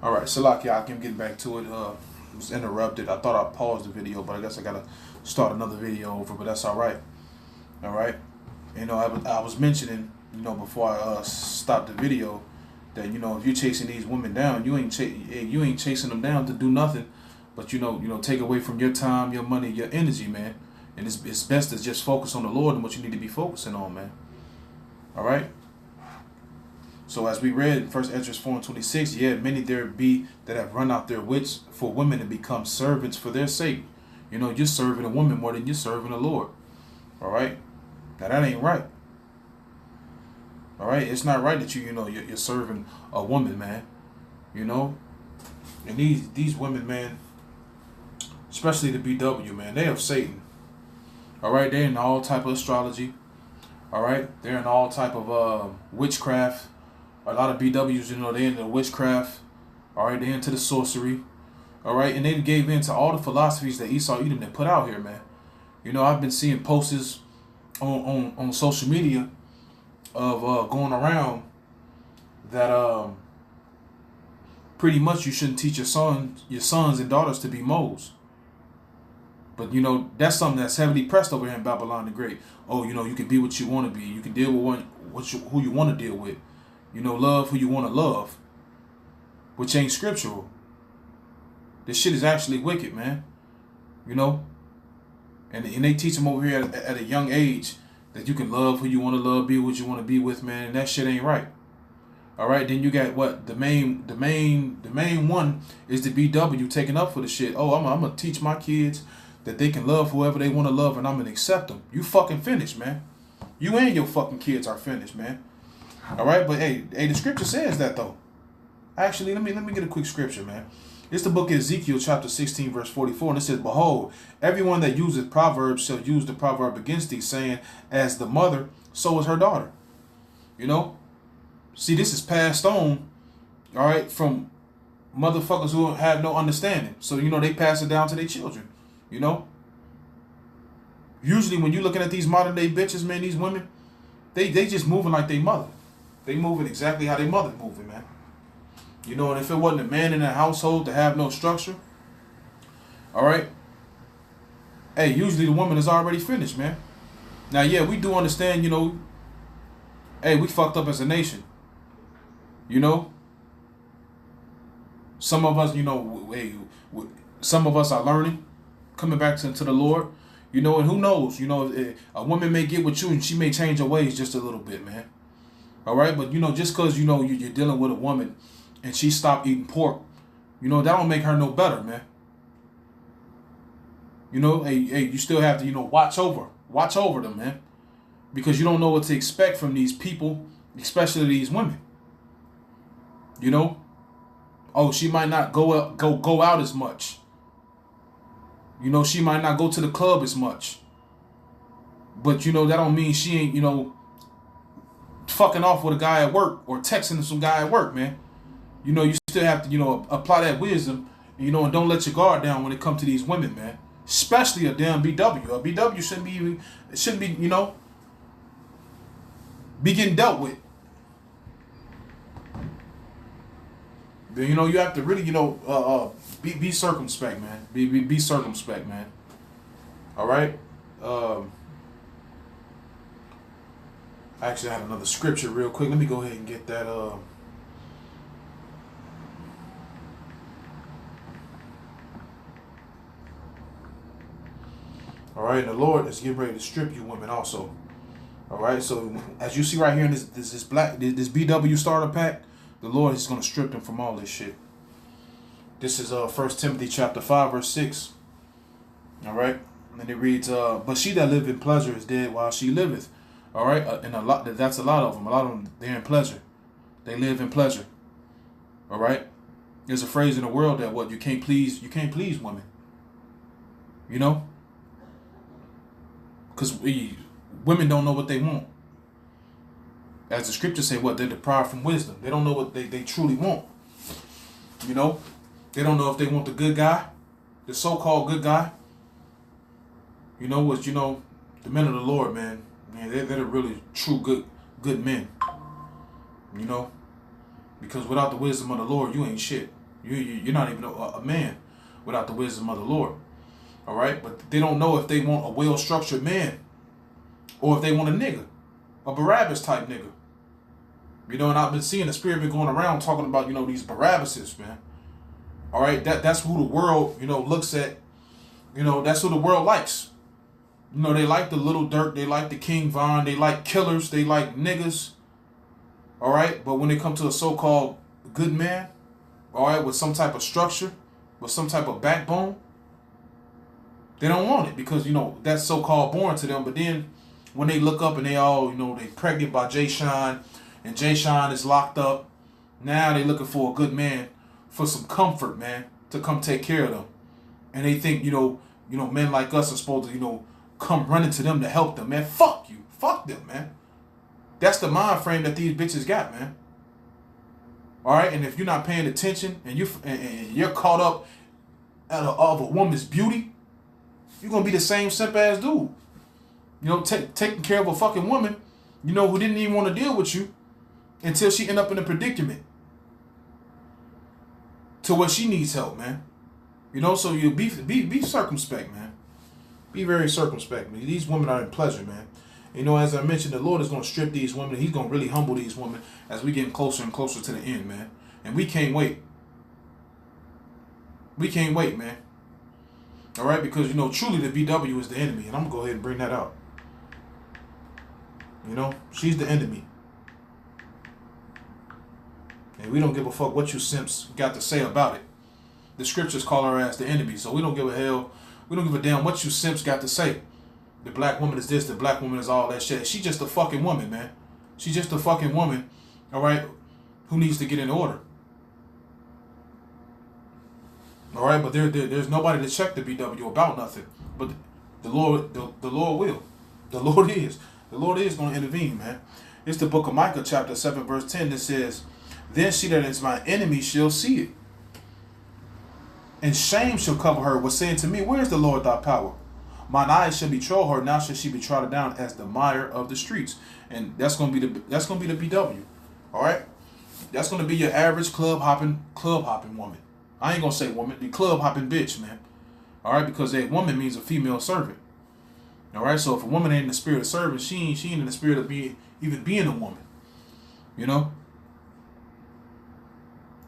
All right, Salaki, I can get back to it. Was interrupted. I thought I paused the video, but I guess I gotta start another video over. But that's all right. All right. I was mentioning, before I stopped the video, that if you're chasing these women down, you ain't chasing them down to do nothing, but take away from your time, your money, your energy, man. And it's best to just focus on the Lord and what you need to be focusing on, man. All right. So as we read in 1 Esdras 4:26, yeah, many there be that have run out their wits for women and become servants for their sake. You're serving a woman more than you're serving the Lord. All right. Now that ain't right. All right. It's not right that you're serving a woman, man. And these women, man, especially the BW, man, they of Satan. All right. They're in all type of astrology. All right. They're in all type of witchcraft. A lot of BWs, they're into witchcraft. All right, they're into the sorcery. All right, and they gave in to all the philosophies that Esau Edom had put out here, man. I've been seeing posters on social media of going around that pretty much you shouldn't teach your sons and daughters to be moles. But that's something that's heavily pressed over here in Babylon the Great. Oh, you can be what you want to be. You can deal with who you want to deal with. Love who you want to love, which ain't scriptural. This shit is actually wicked, man. And they teach them over here at a young age that you can love who you want to love, be what you want to be with, man. And that shit ain't right. All right, then you got what the main one is the BW taking up for the shit. Oh, I'm gonna teach my kids that they can love whoever they want to love, and I'm gonna accept them. You fucking finished, man. You and your fucking kids are finished, man. All right, but hey, the scripture says that though. Actually, let me get a quick scripture, man. It's the book of Ezekiel, chapter 16, verse 44, and it says, "Behold, everyone that uses proverbs shall use the proverb against thee, saying, as the mother, so is her daughter." See, this is passed on, all right, from motherfuckers who have no understanding. So they pass it down to their children. Usually, when you're looking at these modern day bitches, man, these women, they just moving like they mother. They moving exactly how they mother moving, man. And if it wasn't a man in a household to have no structure, all right, hey, usually the woman is already finished, man. Now, yeah, we do understand, hey, we fucked up as a nation. Some of us, some of us are learning, coming back to the Lord, and who knows, a woman may get with you and she may change her ways just a little bit, man. All right, but just because you're dealing with a woman and she stopped eating pork, that don't make her no better, man. Hey, you still have to watch over them, man, because you don't know what to expect from these people, especially these women. Oh, she might not go out as much. She might not go to the club as much. But that don't mean she ain't fucking off with a guy at work or texting some guy at work, man. You still have to, apply that wisdom, and don't let your guard down when it comes to these women, man. Especially a damn BW. A BW shouldn't be, be getting dealt with. Then, you have to really, be circumspect, man. Be circumspect, man. All right? I actually had another scripture real quick. Let me go ahead and get that. All right, the Lord is getting ready to strip you women also. All right, so as you see right here in this BW starter pack, the Lord is going to strip them from all this shit. This is 1 Timothy chapter 5, verse 6. All right, and it reads, "But she that liveth in pleasure is dead while she liveth." All right, and that's a lot of them. A lot of them, they're in pleasure. They live in pleasure. All right, there's a phrase in the world that you can't please women. Because women don't know what they want. As the scriptures say, they're deprived from wisdom. They don't know what they truly want. They don't know if they want the good guy, the so-called good guy. The men of the Lord, man, they're the really true good men. Because without the wisdom of the Lord, you ain't shit. You're not even a man without the wisdom of the Lord. All right, but they don't know if they want a well-structured man or if they want a nigga, a Barabbas type nigga. You know, and I've been seeing the spirit been going around talking about, you know, these Barabbases, man. All right, that's who the world, you know, looks at. You know, that's who the world likes. You know, they like the Little Durk, they like the King Von, they like killers, they like niggas. All right, but when it comes to a so-called good man, all right, with some type of structure, with some type of backbone, they don't want it because, you know, that's so-called boring to them. But then when they look up and they all, you know, they pregnant by Jay Sean, and Jay Sean is locked up, now they looking for a good man for some comfort, man, to come take care of them. And they think, you know, men like us are supposed to, you know, come running to them to help them, man. Fuck you. Fuck them, man. That's the mind frame that these bitches got, man. All right, and if you're not paying attention and you're caught up of a woman's beauty, you're gonna be the same simp ass dude. You know, taking care of a fucking woman, you know, who didn't even want to deal with you until she end up in a predicament to where she needs help, man. You know, so you be circumspect, man. Be very circumspect, man. These women are in pleasure, man. You know, as I mentioned, the Lord is going to strip these women. He's going to really humble these women as we get closer and closer to the end, man. And we can't wait. We can't wait, man. All right, because, you know, truly the BW is the enemy. And I'm going to go ahead and bring that out. You know, she's the enemy. And we don't give a fuck what you simps got to say about it. The scriptures call her ass the enemy. So we don't give a hell. We don't give a damn what you simps got to say. The black woman is this, the black woman is all that shit. She's just a fucking woman, man. She's just a fucking woman, all right, who needs to get in order. All right, but there's nobody to check the BW about nothing. But the Lord will. The Lord is. The Lord is going to intervene, man. It's the book of Micah, chapter 7, verse 10, that says, "Then she that is my enemy shall see it. And shame shall cover her, was saying to me, where is the Lord thy power? Mine eyes shall betrow her, now shall she be trodden down as the mire of the streets." And that's gonna be the BW. All right? That's gonna be your average club hopping woman. I ain't gonna say woman, the club hopping bitch, man. All right, because a woman means a female servant. All right, so if a woman ain't in the spirit of servant, she ain't in the spirit of being a woman. You know?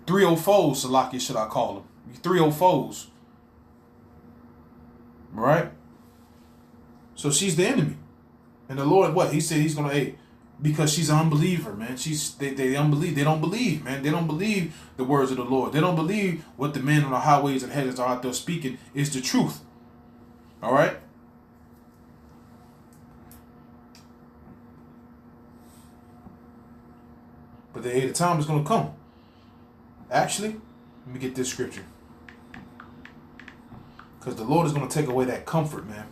304s, Salakia, should I call them? 304s. Right? So she's the enemy. And the Lord, what? He said he's going to, because she's an unbeliever, man. They unbelieve. They don't believe, man. They don't believe the words of the Lord. They don't believe what the men on the highways and hedges are out there speaking is the truth. All right? But the time is going to come. Actually, let me get this scripture. Because the Lord is going to take away that comfort, man.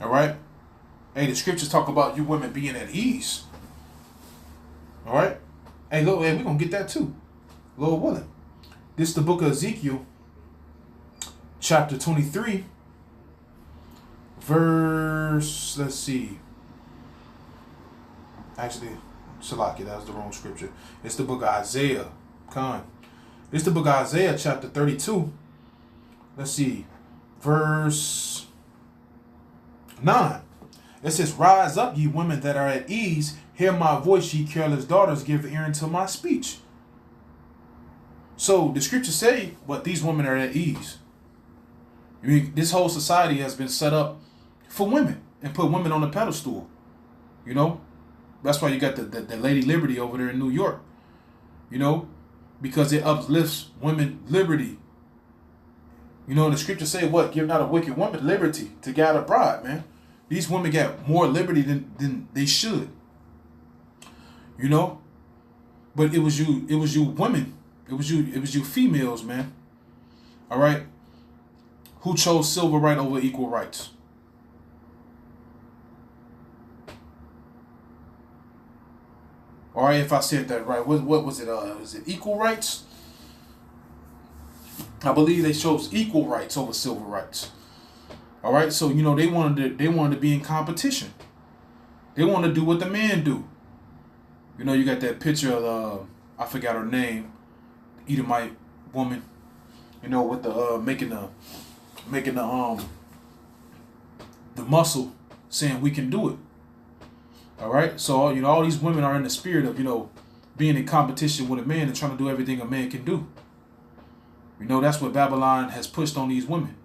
All right? Hey, the scriptures talk about you women being at ease. All right? Hey, look, we're going to get that too. Lord willing. This is the book of Ezekiel, chapter 23, verse, let's see. Actually, Salakia, that was the wrong scripture. It's the book of Isaiah. It's the book of Isaiah, chapter 32. Let's see. Verse 9. It says, "Rise up, ye women that are at ease. Hear my voice, ye careless daughters. Give ear unto my speech." So the scriptures say, what, these women are at ease. I mean, this whole society has been set up for women and put women on a pedestal. You know? That's why you got the Lady Liberty over there in New York. You know? Because it uplifts women liberty. You know, and the scriptures say what? Give not a wicked woman liberty to guide a bride, man. These women got more liberty than they should. You know? But it was you women. It was you females, man. All right? Who chose civil right over equal rights. All right, if I said that right. What was it? Was it equal rights? I believe they chose equal rights over civil rights. All right, so you know they wanted to be in competition. They wanted to do what the men do. You know, you got that picture of I forgot her name, Edomite woman, you know, with the making the muscle, saying we can do it. All right. So you know, all these women are in the spirit of, you know, being in competition with a man and trying to do everything a man can do. You know, that's what Babylon has pushed on these women.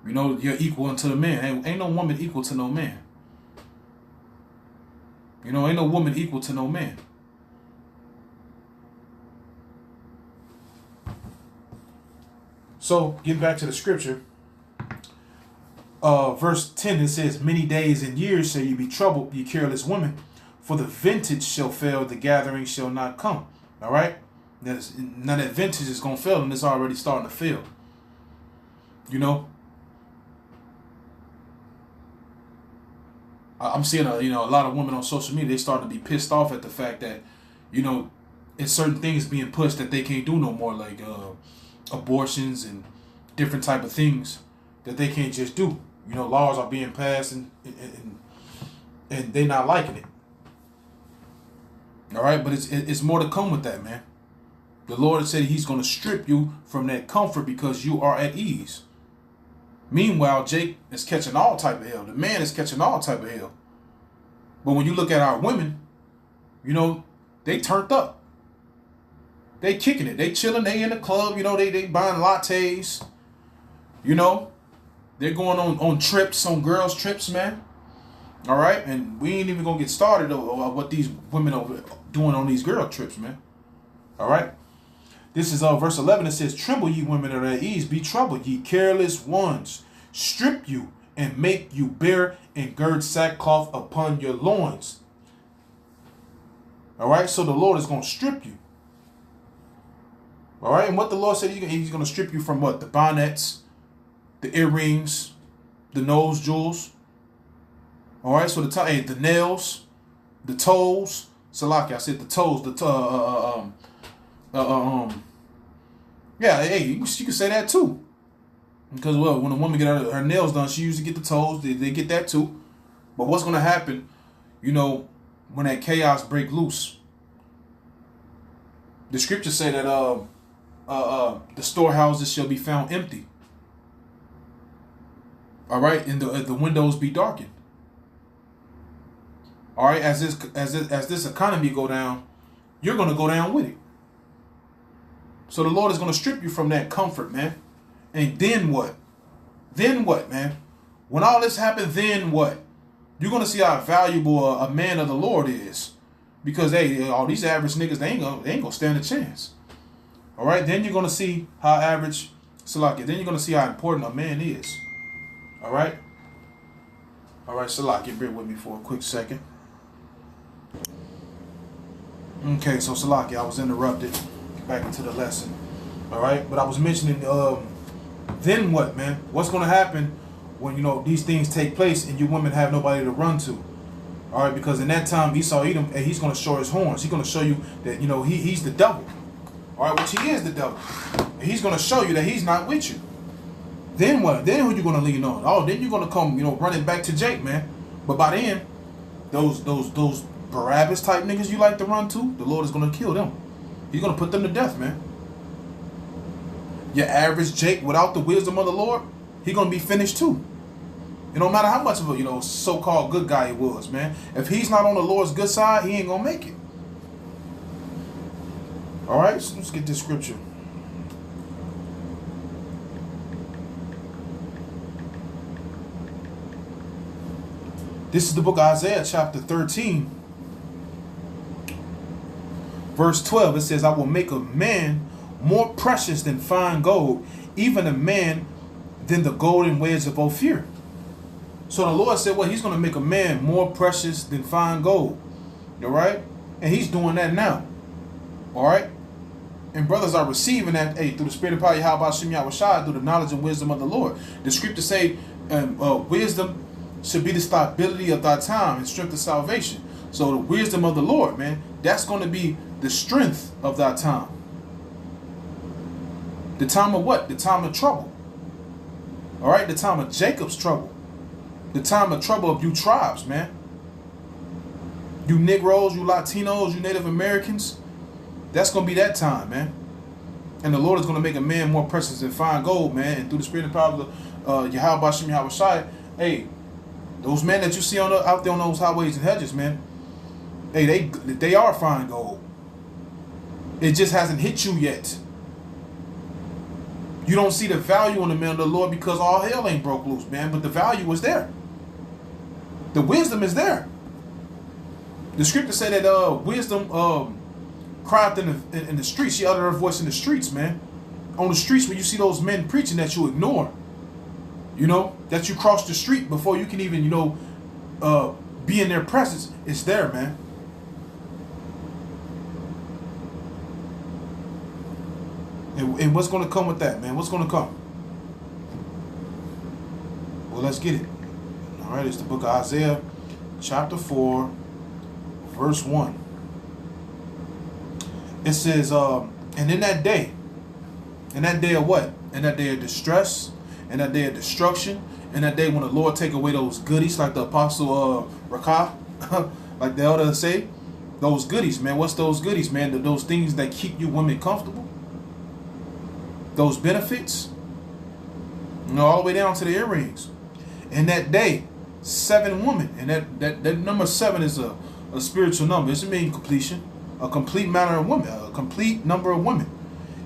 You know, you're equal unto the man. Ain't no woman equal to no man. You know, ain't no woman equal to no man. So, getting back to the scripture, verse 10, it says, "Many days and years shall you be troubled, ye careless women, for the vintage shall fail, the gathering shall not come." All right? Now that vintage is going to fail, and it's already starting to fail. You know? I'm seeing a lot of women on social media, they starting to be pissed off at the fact that, you know, it's certain things being pushed that they can't do no more, like abortions and different type of things that they can't just do. You know, laws are being passed and they not liking it. All right, but it's more to come with that, man. The Lord said He's going to strip you from that comfort because you are at ease. Meanwhile, Jake is catching all type of hell. The man is catching all type of hell. But when you look at our women, you know, they turned up. They kicking it. They chilling. They in the club. You know, they buying lattes. You know, they're going on trips, on girls' trips, man. All right? And we ain't even going to get started on what these women are doing on these girl trips, man. All right? This is verse 11. It says, "Tremble, ye women at their ease. Be troubled, ye careless ones. Strip you and make you bare and gird sackcloth upon your loins." All right? So the Lord is going to strip you. All right? And what the Lord said, He's going to strip you from what? The bonnets, the earrings, the nose jewels. All right? So the nails, the toes. Salaki, I said the toes, yeah, hey, you can say that too. Because, well, when a woman get her nails done, she usually get the toes. They get that too. But what's going to happen, you know, when that chaos break loose? The scriptures say that the storehouses shall be found empty. All right, and the windows be darkened. All right, as this economy go down, you're going to go down with it. So the Lord is going to strip you from that comfort, man. And then what? Then what, man? When all this happened, then what? You're going to see how valuable a man of the Lord is. Because, hey, all these average niggas, they ain't gonna stand a chance. All right? Then you're going to see how average, Salaki, then you're going to see how important a man is. All right? All right, Salaki, bear with me for a quick second. Okay, so Salaki, I was interrupted. Back into the lesson. All right, but I was mentioning then what, man? What's going to happen when, you know, these things take place and you women have nobody to run to? All right, because in that time Esau Edom, and he's going to show his horns. He's going to show you that, you know, he's the devil. All right, which he is the devil. And he's going to show you that he's not with you. Then what? Then who you going to lean on? Oh, then you're going to come, you know, running back to Jake, man. But by then, those Barabbas type niggas you like to run to, the Lord is going to kill them. He's going to put them to death, man. Your average Jake without the wisdom of the Lord, he's going to be finished too. It don't matter how much of a, you know, so-called good guy he was, man. If he's not on the Lord's good side, he ain't going to make it. All right, so let's get this scripture. This is the book of Isaiah, chapter 13. Verse 12, it says, "I will make a man more precious than fine gold, even a man than the golden wedge of Ophir." So the Lord said, well, He's going to make a man more precious than fine gold. All right? And He's doing that now. All right? And brothers are receiving that, hey, through the spirit of power, Yahweh Shem Yahushua, through the knowledge and wisdom of the Lord. The scriptures say, wisdom should be the stability of thy time and strength of salvation. So the wisdom of the Lord, man, that's going to be the strength of thy time. The time of what? The time of trouble. All right? The time of Jacob's trouble. The time of trouble of you tribes, man. You Negroes, you Latinos, you Native Americans. That's going to be that time, man. And the Lord is going to make a man more precious than fine gold, man. And through the spirit and power of Yahweh Bashem Yahweh Shai, hey, those men that you see out there on those highways and hedges, man, hey, they are fine gold. It just hasn't hit you yet. You don't see the value in the men of the Lord because all hell ain't broke loose, man. But the value is there. The wisdom is there. The scripture said that wisdom cried in the streets. She uttered her voice in the streets, man. On the streets where you see those men preaching that you ignore. You know, that you cross the street before you can even, you know, be in their presence. It's there, man. And what's going to come with that, man? What's going to come? Well, let's get it. All right, it's the book of Isaiah, chapter 4, verse 1. It says, and in that day of what? In that day of distress, in that day of destruction, in that day when the Lord take away those goodies, like the apostle Rakah, like the elder say, those goodies, man. What's those goodies, man? Those things that keep you women comfortable. Those benefits, you know, all the way down to the earrings. In that day, 7 women, and that number 7 is a spiritual number. It doesn't mean completion. A complete manner of women, a complete number of women.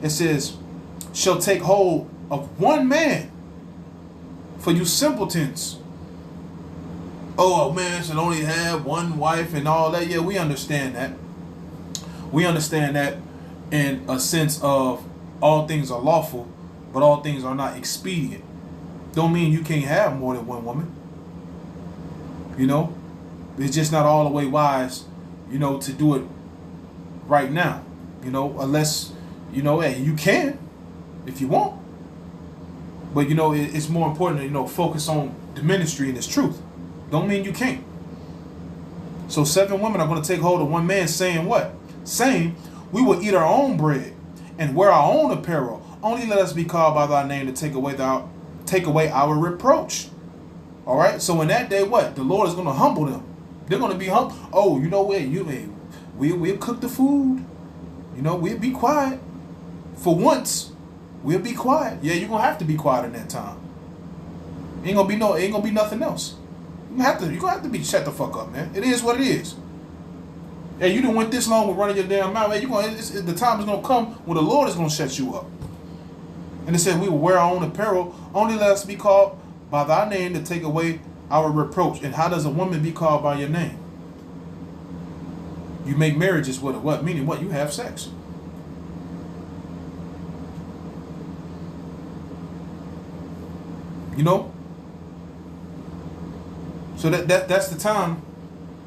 It says, shall take hold of one man. For you simpletons. Oh, a man should only have one wife and all that. Yeah, we understand that. We understand that in a sense of all things are lawful, but all things are not expedient. Don't mean you can't have more than one woman. You know, it's just not all the way wise, you know, to do it right now. You know, unless, you know, hey, you can if you want. But, you know, it's more important to, you know, focus on the ministry and its truth. Don't mean you can't. So 7 women are going to take hold of one man saying what? Saying, we will eat our own bread and wear our own apparel. Only let us be called by thy name to take away our reproach. All right. So in that day, what? The Lord is going to humble them. They're going to be humble. Oh, you know what? We'll cook the food. You know, we'll be quiet. For once, we'll be quiet. Yeah, you're going to have to be quiet in that time. Ain't gonna be nothing else. You're gonna have to be shut the fuck up, man. It is what it is. Hey, you done went this long with running your damn mouth. Hey, the time is gonna come when the Lord is gonna shut you up. And it said we will wear our own apparel. Only let us be called by thy name to take away our reproach. And how does a woman be called by your name? You make marriages with her. What? Meaning what? You have sex. You know? So that's the time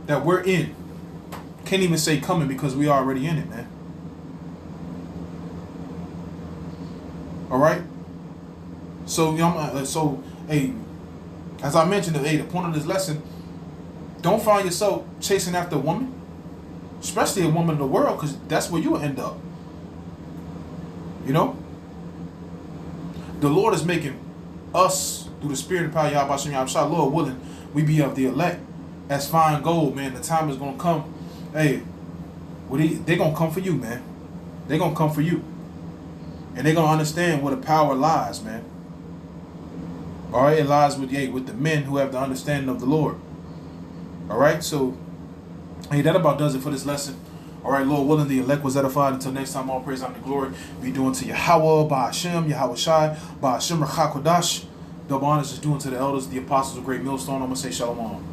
that we're in. Can't even say coming because we already in it, man. All right. So hey, as I mentioned, hey, the point of this lesson: don't find yourself chasing after a woman, especially a woman of the world, because that's where you'll end up. You know. The Lord is making us through the Spirit and power of Yahweh Shem Yahweh, Lord willing, we be of the elect as fine gold, man. The time is gonna come. Hey, they gonna come for you, man. They gonna come for you, and they gonna understand where the power lies, man. All right, it lies with the men who have the understanding of the Lord. All right, so hey, that about does it for this lesson. All right, Lord willing, the elect was edified. Until next time, all praise and glory be doing to Yahweh, Ba'ashem, Yahweh Shai, Ba'ashem, Rachakodash. Double honors is doing to the elders, the apostles of Great Millstone. I'm going to say shalom.